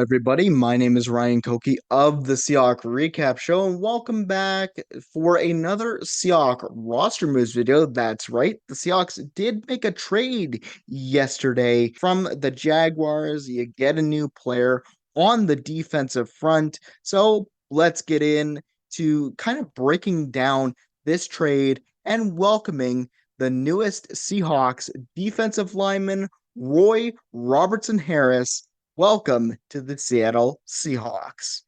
everybody. My name is Ryan Koki of the Seahawks Recap Show, and welcome back for another Seahawks roster moves video. That's right, the Seahawks did make a trade yesterday from the Jaguars. You get a new player on the defensive front. So let's get in to kind of breaking down this trade and welcoming the newest Seahawks defensive lineman, Roy Robertson Harris. Welcome to the Seattle Seahawks.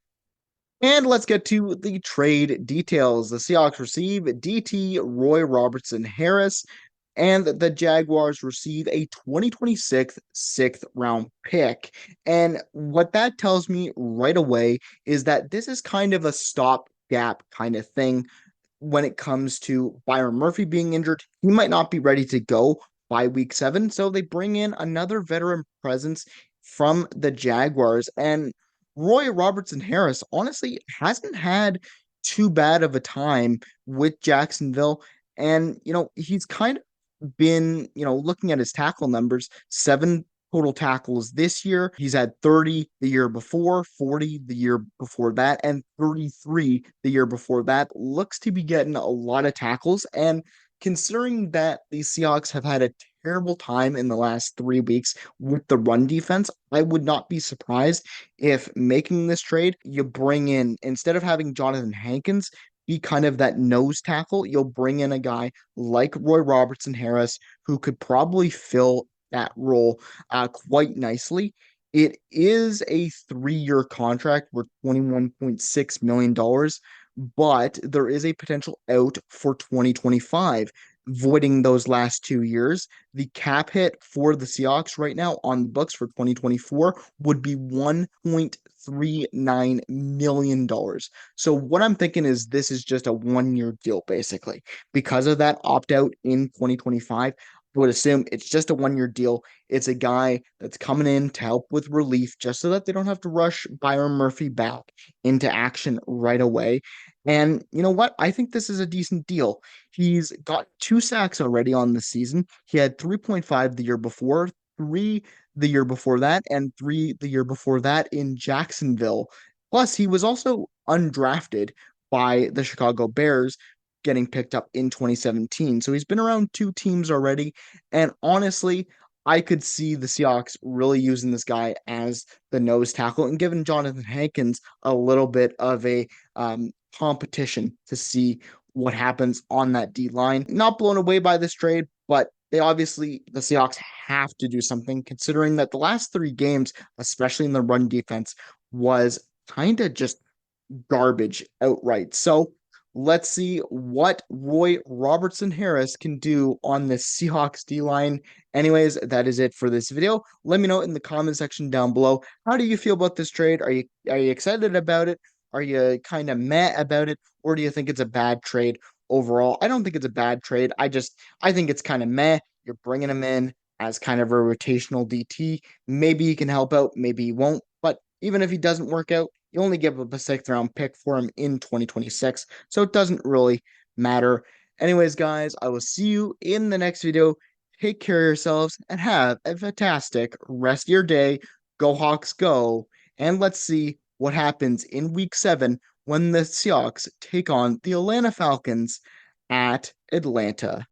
And let's get to the trade details. The Seahawks receive DT Roy Robertson Harris, and the Jaguars receive a 2026 sixth round pick. And what that tells me right away is that this is kind of a stopgap kind of thing when it comes to Byron Murphy being injured. He might not be ready to go by week 7. So they bring in another veteran presence from the Jaguars. And Roy Robertson Harris honestly hasn't had too bad of a time with Jacksonville. And, he's kind of been, looking at his tackle numbers, 7 total tackles this year. He's had 30 the year before, 40 the year before that, and 33 the year before that. Looks to be getting a lot of tackles. And considering that the Seahawks have had a terrible time in the last 3 weeks with the run defense, I would not be surprised if making this trade, you bring in, instead of having Jonathan Hankins be kind of that nose tackle, you'll bring in a guy like Roy Robertson Harris who could probably fill that role quite nicely. It is a 3-year contract worth $21.6 million, but there is a potential out for 2025, voiding those last 2 years. The cap hit for the Seahawks right now on the books for 2024 would be $1.39 million. So what I'm thinking is this is just a 1-year deal, basically. Because of that opt-out in 2025, I would assume it's just a 1-year deal. It's a guy that's coming in to help with relief just so that they don't have to rush Byron Murphy back into action right away. And you know what? I think this is a decent deal. He's got 2 sacks already on the season. He had 3.5 the year before, 3 the year before that, and 3 the year before that in Jacksonville. Plus, he was also undrafted by the Chicago Bears, getting picked up in 2017. So he's been around 2 teams already. And honestly, I could see the Seahawks really using this guy as the nose tackle and giving Jonathan Hankins a little bit of a competition to see what happens on that D line. Not blown away by this trade, but the Seahawks have to do something considering that the last 3 games, especially in the run defense, was kind of just garbage outright. So let's see what Roy Robertson Harris can do on the Seahawks D line. Anyways, that is it for this video. Let me know in the comment section down below. How do you feel about this trade? Are you excited about it? Are you kind of meh about it? Or do you think it's a bad trade overall? I don't think it's a bad trade. I think it's kind of meh. You're bringing him in as kind of a rotational DT. Maybe he can help out, maybe he won't. But even if he doesn't work out, you only give up a 6th round pick for him in 2026. So it doesn't really matter. Anyways, guys, I will see you in the next video. Take care of yourselves and have a fantastic rest of your day. Go Hawks, go. And let's see what happens in week 7 when the Seahawks take on the Atlanta Falcons at Atlanta.